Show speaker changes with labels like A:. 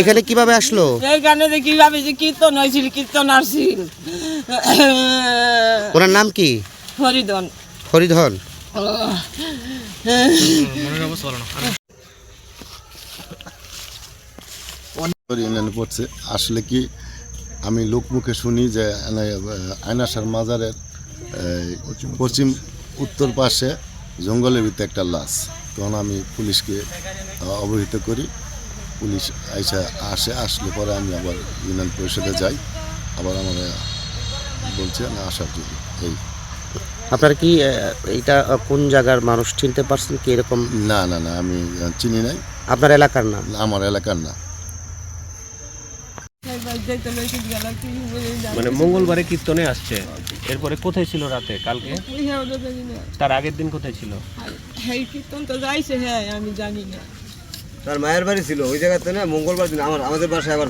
A: এখানে কিভাবে আসলো?
B: এইখানে যে কিভাবে যে কীর্তন হয়েছিল, কীর্তন আসছিল।
A: ওনার নাম কি?
B: হরিধন।
A: হরিধন।
C: ইউনিয়নে পড়ছে। আসলে কি আমি লোকমুখে শুনি যে আয়নাশার মাজারের পশ্চিম উত্তর পাশে জঙ্গলের ভিতরে একটা লাশ। তখন আমি পুলিশকে অবহিত করি, পুলিশ আসলে পরে আমি আবার ইউনিয়ন পরিষদে যাই, আবার আমার বলছে না আসার জন্য। এই
A: আপনারা কি এটা কোন জায়গার মানুষ চিনতে পারছেন কি এরকম?
C: না না না, আমি চিনি নাই।
A: আপনার এলাকার না?
C: আমার এলাকার না।
D: মানে মঙ্গলবারে কীর্তনে আসছে, এরপরে কোথায় ছিল রাতে কালকে? তার আগের দিন কোথায় ছিল?
B: কীর্তন তো যাইছে, হ্যাঁ আমি জানি না।
E: তার মায়ের বাড়ি ছিল ওই জায়গাতে না, মঙ্গলবার দিন আমাদের বাসায় আবার